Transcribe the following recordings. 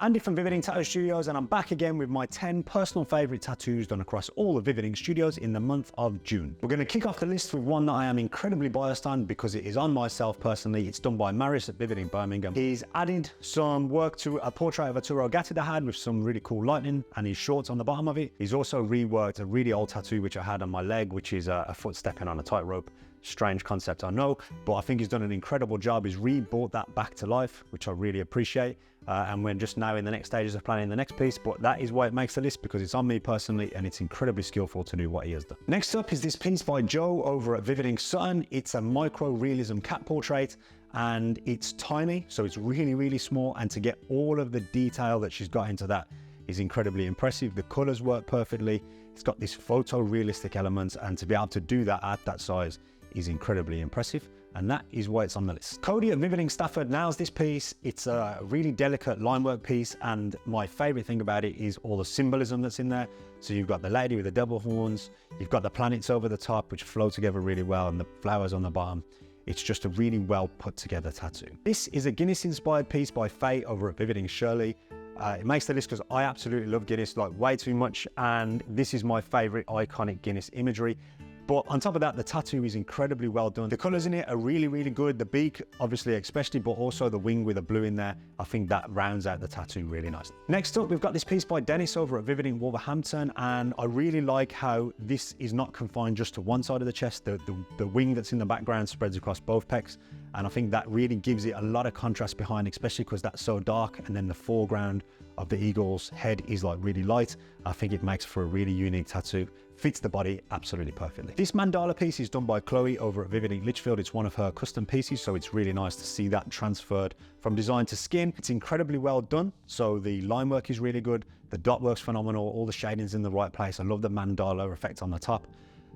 Andy from Vividing Tattoo Studios, and I'm back again with my 10 personal favorite tattoos done across all of Vividing Studios in the month of June. We're going to kick off the list with one that I am incredibly biased on because it is on myself personally. It's done by Marius at Vividing Birmingham. He's added some work to a portrait of Arturo Gatti that I had with some really cool lightning and his shorts on the bottom of it. He's also reworked a really old tattoo which I had on my leg, which is a foot stepping on a tightrope. Strange concept, I know, but I think he's done an incredible job. He's re-brought that back to life, which I really appreciate. And we're just now in the next stages of planning the next piece, but that is why it makes the list, because it's on me personally and it's incredibly skillful to do what he has done. Next up is this piece by Joe over at Vividing Sutton. It's a micro realism cat portrait and it's tiny, so it's really, really small. And to get all of the detail that she's got into that is incredibly impressive. The colors work perfectly. It's got this photorealistic elements, and to be able to do that at that size is incredibly impressive, and that is why it's on the list. Cody at Vividing Stafford nails this piece. It's a really delicate line work piece, and my favorite thing about it is all the symbolism that's in there. So you've got the lady with the double horns, you've got the planets over the top which flow together really well, and the flowers on the bottom. It's just a really well put together tattoo. This is a Guinness inspired piece by Faye over at Vividing Shirley. It makes the list because I absolutely love Guinness, like way too much, and this is my favorite iconic Guinness imagery. But on top of that, the tattoo is incredibly well done. The colors in it are really, really good. The beak, obviously, especially, but also the wing with the blue in there. I think that rounds out the tattoo really nicely. Next up, we've got this piece by Dennis over at Vividing Wolverhampton, and I really like how this is not confined just to one side of the chest. The wing that's in the background spreads across both pecs, and I think that really gives it a lot of contrast behind, especially because that's so dark, and then the foreground of the eagle's head is like really light. I think it makes for a really unique tattoo. Fits the body absolutely perfectly. This mandala piece is done by Chloe over at Vividing Lichfield. It's one of her custom pieces, so it's really nice to see that transferred from design to skin. It's incredibly well done, so the line work is really good. The dot work's phenomenal. All the shading's in the right place. I love the mandala effect on the top.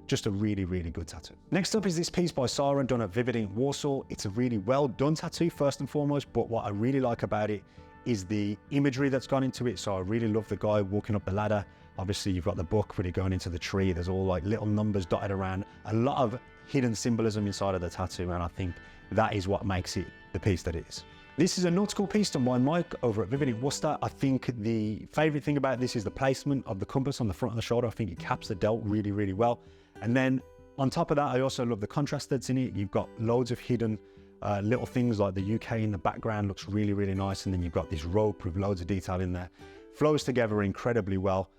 Just a really, really good tattoo. Next up is this piece by Sarah done at Vividing Warsaw. It's a really well done tattoo first and foremost, but what I really like about it is the imagery that's gone into it. So I really love the guy walking up the ladder. Obviously you've got the book really going into the tree. There's all like little numbers dotted around, a lot of hidden symbolism inside of the tattoo, and I think that is what makes it the piece that it is. This is a nautical piece done by Mike over at Vividing Worcester. I think the favorite thing about this is the placement of the compass on the front of the shoulder. I think it caps the delt really, really well. And then on top of that, I also love the contrast that's in it. You've got loads of hidden little things like the UK in the background looks really, really nice. And then you've got this rope with loads of detail in there. Flows together incredibly well.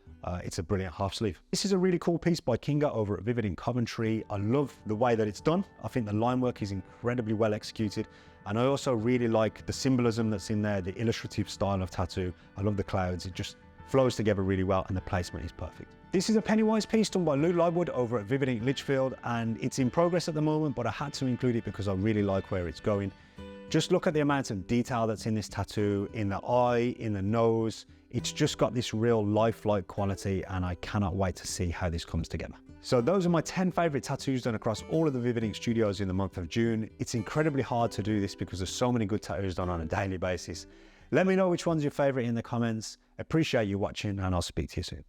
It's a brilliant half sleeve. This is a really cool piece by Kinga over at Vividing Coventry. I love the way that it's done. I think the line work is incredibly well executed. And I also really like the symbolism that's in there, the illustrative style of tattoo. I love the clouds. It just flows together really well, and the placement is perfect. This is a Pennywise piece done by Lou Lywood over at Vividing Lichfield, and it's in progress at the moment, but I had to include it because I really like where it's going. Just look at the amount of detail that's in this tattoo, in the eye, in the nose. It's just got this real lifelike quality, and I cannot wait to see how this comes together. So those are my 10 favorite tattoos done across all of the Vividing Studios in the month of June. It's incredibly hard to do this because there's so many good tattoos done on a daily basis. Let me know which one's your favorite in the comments. Appreciate you watching, and I'll speak to you soon.